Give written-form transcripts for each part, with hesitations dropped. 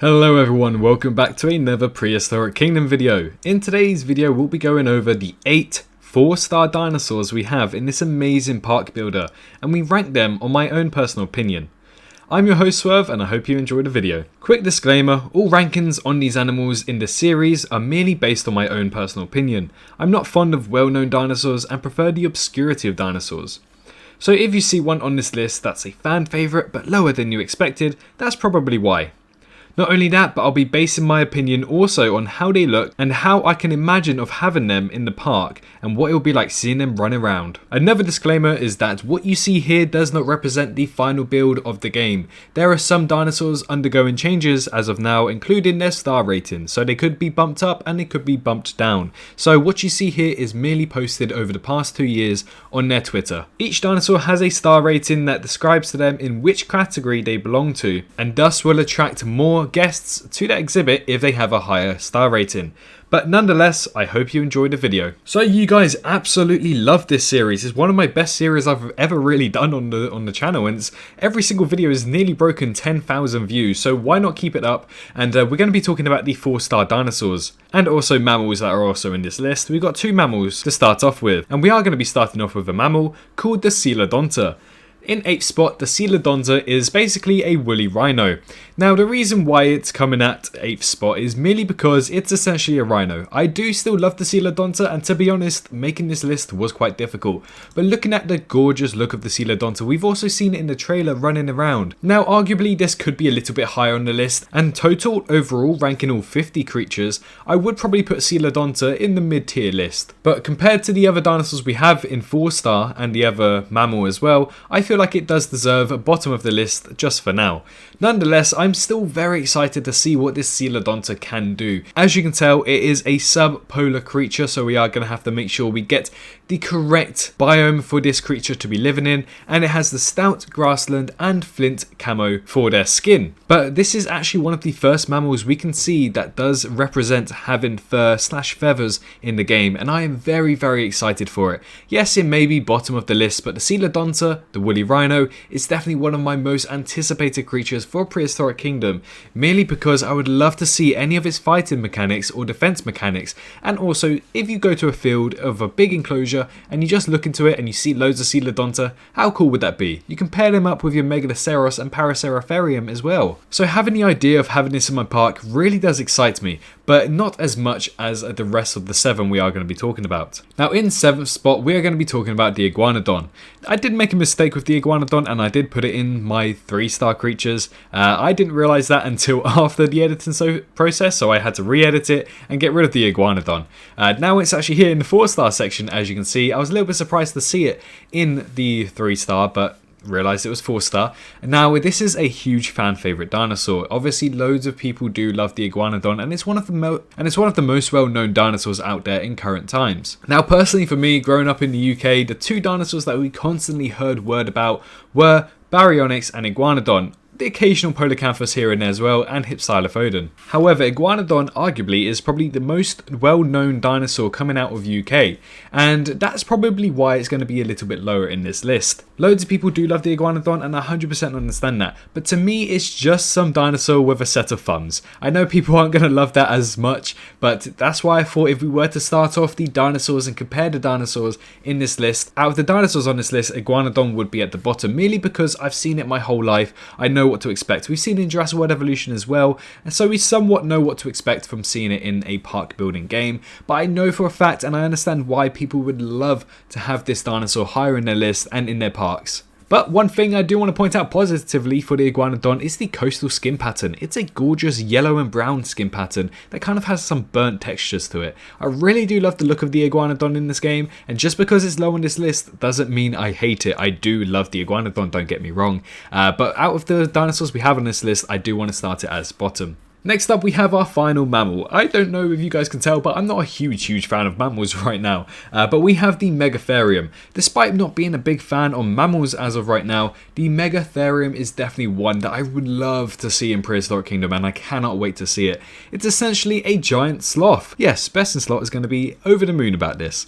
Hello everyone, welcome back to another Prehistoric Kingdom video. In today's video we'll be going over the 8 4-star dinosaurs we have in this amazing park builder, and we rank them on my own personal opinion. I'm your host Swerve and I hope you enjoyed the video. Quick disclaimer, all rankings on these animals in this series are merely based on my own personal opinion. I'm not fond of well-known dinosaurs and prefer the obscurity of dinosaurs. So if you see one on this list that's a fan favourite but lower than you expected, that's probably why. Not only that, but I'll be basing my opinion also on how they look and how I can imagine of having them in the park and what it will be like seeing them run around. Another disclaimer is that what you see here does not represent the final build of the game. There are some dinosaurs undergoing changes as of now, including their star rating, so they could be bumped up and they could be bumped down. So what you see here is merely posted over the past 2 years on their Twitter. Each dinosaur has a star rating that describes to them in which category they belong to, and thus will attract more guests to that exhibit if they have a higher star rating. But nonetheless, I hope you enjoyed the video. So you guys absolutely love this series. It's one of my best series I've ever really done on the channel, and every single video has nearly broken 10,000 views, so why not keep it up? And we're going to be talking about the 4-star dinosaurs and also mammals that are also in this list. We've got 2 mammals to start off with, and we are going to be starting off with a mammal called the Coelodonta. In 8th spot, the Coelodonta is basically a woolly rhino. Now the reason why it's coming at 8th spot is merely because it's essentially a rhino. I do still love the Coelodonta, and to be honest, making this list was quite difficult. But looking at the gorgeous look of the Coelodonta, we've also seen it in the trailer running around. Now arguably this could be a little bit higher on the list, and total overall ranking all 50 creatures, I would probably put Coelodonta in the mid-tier list. But compared to the other dinosaurs we have in 4-star and the other mammal as well, I feel like it does deserve a bottom of the list just for now. Nonetheless, I'm still very excited to see what this Coelodonta can do. As you can tell, it is a subpolar creature, so we are going to have to make sure we get the correct biome for this creature to be living in, and it has the stout grassland and flint camo for their skin. But this is actually one of the first mammals we can see that does represent having fur/feathers in the game, and I am very excited for it. Yes, it may be bottom of the list, but the Coelodonta, the woolly rhino, is definitely one of my most anticipated creatures for Prehistoric Kingdom, merely because I would love to see any of its fighting mechanics or defense mechanics. And also, if you go to a field of a big enclosure and you just look into it and you see loads of Coelodonta, how cool would that be? You can pair them up with your Megatherium and Megatherium as well. So having the idea of having this in my park really does excite me, but not as much as the rest of the 7 we are going to be talking about. Now in 7th spot, we are going to be talking about the Iguanodon. I did make a mistake with the Iguanodon and I did put it in my 3-star creatures. I didn't realise that until after the editing process, so I had to re-edit it and get rid of the Iguanodon. Now it's actually here in the 4-star section, as you can see. I was a little bit surprised to see it in the 3-star, but realised it was 4-star. Now this is a huge fan favourite dinosaur. Obviously loads of people do love the Iguanodon, and it's one of the most well-known dinosaurs out there in current times. Now personally for me, growing up in the UK, the 2 dinosaurs that we constantly heard word about were Baryonyx and Iguanodon. The occasional Coelacanthus here and there as well, and Hypsilophodon. However, Iguanodon arguably is probably the most well-known dinosaur coming out of UK, and that's probably why it's going to be a little bit lower in this list. Loads of people do love the Iguanodon, and I 100% understand that, but to me it's just some dinosaur with a set of thumbs. I know people aren't going to love that as much, but that's why I thought if we were to start off the dinosaurs and compare the dinosaurs in this list, out of the dinosaurs on this list, Iguanodon would be at the bottom, merely because I've seen it my whole life. I know what to expect. We've seen it in Jurassic World Evolution as well, and so we somewhat know what to expect from seeing it in a park building game. But I know for a fact, and I understand why people would love to have this dinosaur higher in their list and in their parks. But one thing I do want to point out positively for the Iguanodon is the coastal skin pattern. It's a gorgeous yellow and brown skin pattern that kind of has some burnt textures to it. I really do love the look of the Iguanodon in this game, and just because it's low on this list doesn't mean I hate it. I do love the Iguanodon, don't get me wrong. But out of the dinosaurs we have on this list, I do want to start it as bottom. Next up we have our final mammal. I don't know if you guys can tell, but I'm not a huge fan of mammals right now. But we have the Megatherium. Despite not being a big fan on mammals as of right now, the Megatherium is definitely one that I would love to see in Prehistoric Kingdom, and I cannot wait to see it. It's essentially a giant sloth. Yes, Best in Slot is going to be over the moon about this.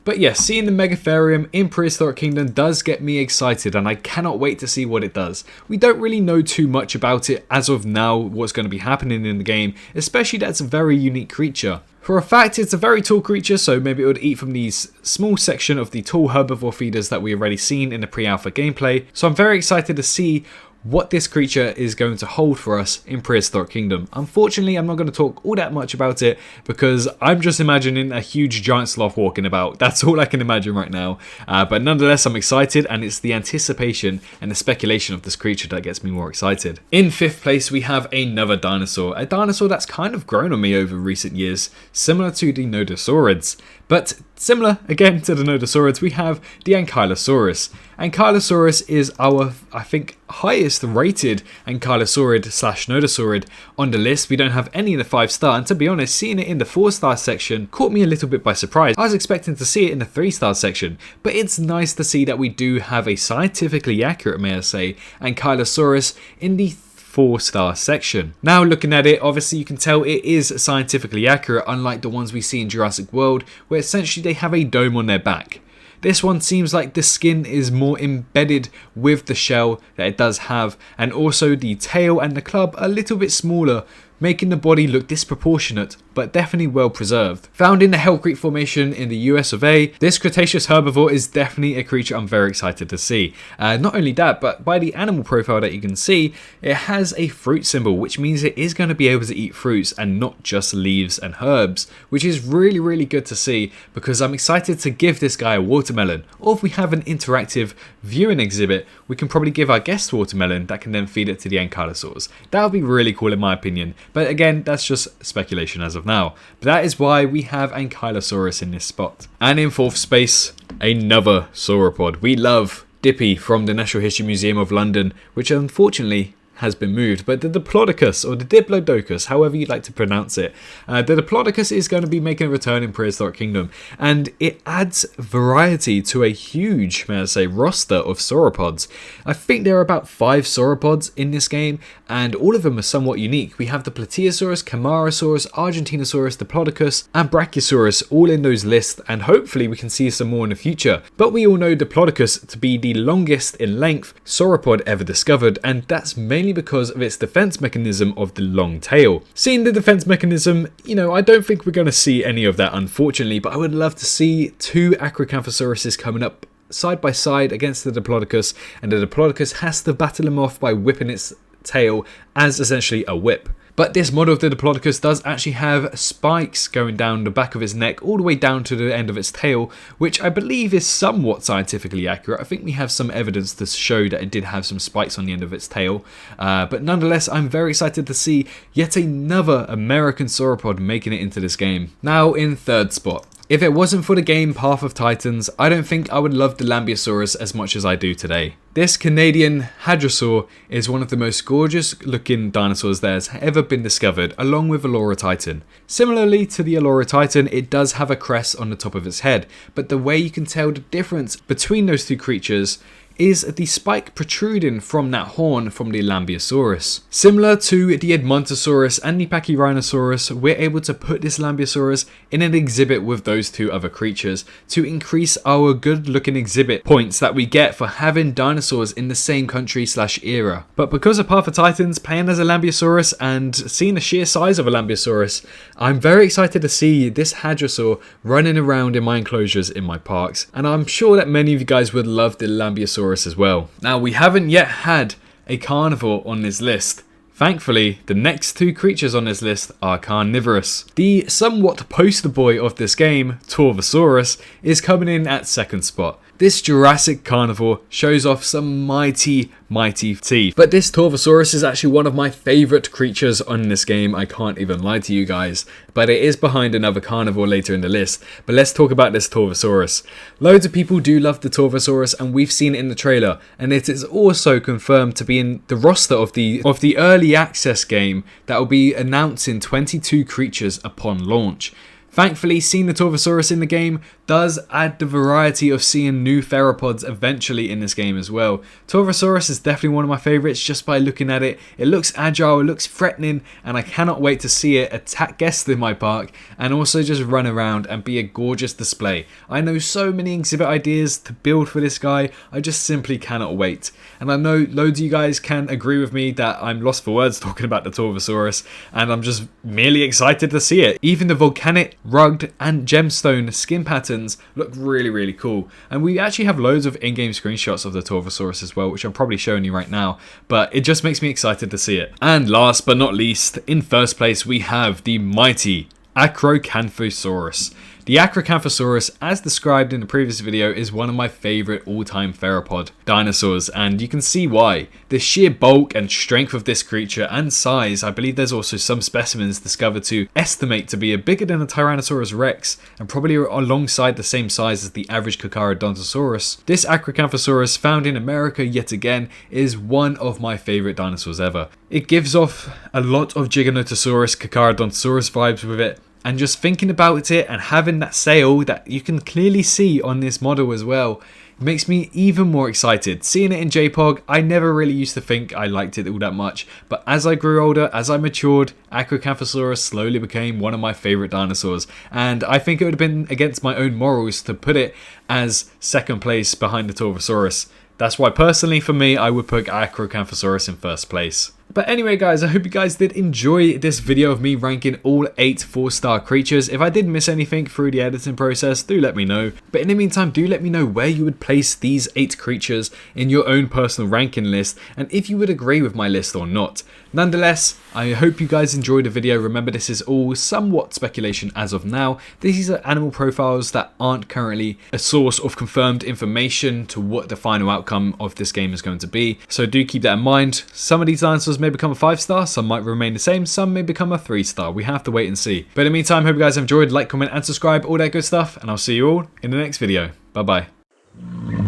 But yes, seeing the Megatherium in Prehistoric Kingdom does get me excited, and I cannot wait to see what it does. We don't really know too much about it as of now, what's going to be happening in the game, especially that it's a very unique creature. For a fact, it's a very tall creature, so maybe it would eat from these small section of the tall herbivore feeders that we've already seen in the pre-alpha gameplay. So I'm very excited to see what this creature is going to hold for us in Prehistoric Kingdom. Unfortunately, I'm not going to talk all that much about it because I'm just imagining a huge giant sloth walking about. That's all I can imagine right now. But nonetheless, I'm excited, and it's the anticipation and the speculation of this creature that gets me more excited. In 5th place, we have another dinosaur. A dinosaur that's kind of grown on me over recent years, similar to the Nodosaurids. But similar again to the Nodosaurids, we have the Ankylosaurus. Ankylosaurus is our, I think, highest rated Ankylosaurid / Nodosaurid on the list. We don't have any in the 5-star, and to be honest, seeing it in the 4-star section caught me a little bit by surprise. I was expecting to see it in the 3-star section, but it's nice to see that we do have a scientifically accurate, may I say, Ankylosaurus in the 4-star section. Now looking at it, obviously you can tell it is scientifically accurate, unlike the ones we see in Jurassic World, where essentially they have a dome on their back. This one seems like the skin is more embedded with the shell that it does have, and also the tail and the club a little bit smaller, making the body look disproportionate, but definitely well preserved. Found in the Hell Creek Formation in the US of A, this Cretaceous herbivore is definitely a creature I'm very excited to see. Not only that, but by the animal profile that you can see, it has a fruit symbol, which means it is going to be able to eat fruits and not just leaves and herbs, which is really, really good to see, because I'm excited to give this guy a watermelon. Or if we have an interactive viewing exhibit, we can probably give our guest watermelon that can then feed it to the Ankylosaurs. That would be really cool in my opinion. But again, that's just speculation as of now. But that is why we have Ankylosaurus in this spot. And in 4th space, another sauropod. We love Dippy from the Natural History Museum of London, which unfortunately has been moved, but the Diplodocus, or the Diplodocus, however you'd like to pronounce it, the Diplodocus is going to be making a return in Prehistoric Kingdom, and it adds variety to a huge, may I say, roster of sauropods. I think there are about 5 sauropods in this game, and all of them are somewhat unique. We have the Plateosaurus, Camarasaurus, Argentinosaurus, Diplodocus, and Brachiosaurus all in those lists, and hopefully we can see some more in the future. But we all know Diplodocus to be the longest in length sauropod ever discovered, and that's mainly because of its defense mechanism of the long tail. Seeing the defense mechanism, I don't think we're going to see any of that, unfortunately, but I would love to see 2 Acrocanthosauruses coming up side by side against the Diplodocus, and the Diplodocus has to battle him off by whipping its tail as essentially a whip. But this model of the Diplodocus does actually have spikes going down the back of its neck all the way down to the end of its tail, which I believe is somewhat scientifically accurate. I think we have some evidence to show that it did have some spikes on the end of its tail. But nonetheless, I'm very excited to see yet another American sauropod making it into this game. Now in 3rd spot. If it wasn't for the game Path of Titans, I don't think I would love the Lambeosaurus as much as I do today. This Canadian hadrosaur is one of the most gorgeous looking dinosaurs that has ever been discovered, along with Allura Titan. Similarly to the Allura Titan, it does have a crest on the top of its head, but the way you can tell the difference between those 2 creatures is the spike protruding from that horn from the Lambeosaurus. Similar to the Edmontosaurus and the Pachyrhinosaurus, we're able to put this Lambeosaurus in an exhibit with those 2 other creatures to increase our good looking exhibit points that we get for having dinosaurs in the same country / era. But because of Path of Titans playing as a Lambeosaurus and seeing the sheer size of a Lambeosaurus, I'm very excited to see this hadrosaur running around in my enclosures in my parks, and I'm sure that many of you guys would love the Lambeosaurus as well. Now, we haven't yet had a carnivore on this list. Thankfully, the next 2 creatures on this list are carnivorous. The somewhat poster boy of this game, Torvosaurus, is coming in at 2nd spot. This Jurassic carnivore shows off some mighty teeth. But this Torvosaurus is actually one of my favourite creatures on this game, I can't even lie to you guys. But it is behind another carnivore later in the list. But let's talk about this Torvosaurus. Loads of people do love the Torvosaurus, and we've seen it in the trailer, and it is also confirmed to be in the roster of the early access game that will be announcing 22 creatures upon launch. Thankfully, seeing the Torvosaurus in the game does add the variety of seeing new theropods eventually in this game as well. Torvosaurus is definitely one of my favourites just by looking at it. It looks agile, it looks threatening, and I cannot wait to see it attack guests in my park and also just run around and be a gorgeous display. I know so many exhibit ideas to build for this guy, I just simply cannot wait. And I know loads of you guys can agree with me that I'm lost for words talking about the Torvosaurus, and I'm just merely excited to see it. Even the volcanic, rugged and gemstone skin patterns look really cool, and we actually have loads of in-game screenshots of the Torvosaurus as well, which I'm probably showing you right now, but it just makes me excited to see it. And last but not least, in first place we have the mighty Acrocanthosaurus. The Acrocanthosaurus, as described in the previous video, is one of my favourite all-time theropod dinosaurs, and you can see why. The sheer bulk and strength of this creature and size, I believe there's also some specimens discovered to estimate to be bigger than a Tyrannosaurus rex, and probably alongside the same size as the average Coelodontosaurus. This Acrocanthosaurus, found in America yet again, is one of my favourite dinosaurs ever. It gives off a lot of Giganotosaurus, Coelodontosaurus vibes with it. And just thinking about it and having that sail that you can clearly see on this model as well, it makes me even more excited. Seeing it in JPOG, I never really used to think I liked it all that much, but as I grew older, as I matured, Acrocanthosaurus slowly became one of my favourite dinosaurs, and I think it would have been against my own morals to put it as second place behind the Torvosaurus. That's why personally for me, I would put Acrocanthosaurus in first place. But anyway guys, I hope you guys did enjoy this video of me ranking all 8 4-star creatures. If I did miss anything through the editing process, do let me know. But in the meantime, do let me know where you would place these 8 creatures in your own personal ranking list, and if you would agree with my list or not. Nonetheless, I hope you guys enjoyed the video. Remember, this is all somewhat speculation as of now. These are animal profiles that aren't currently a source of confirmed information to what the final outcome of this game is going to be. So do keep that in mind. Some of these dinosaurs may become a 5-star, some might remain the same, some may become a 3-star. We have to wait and see. But in the meantime, hope you guys have enjoyed. Like, comment and subscribe, all that good stuff, and I'll see you all in the next video. Bye bye.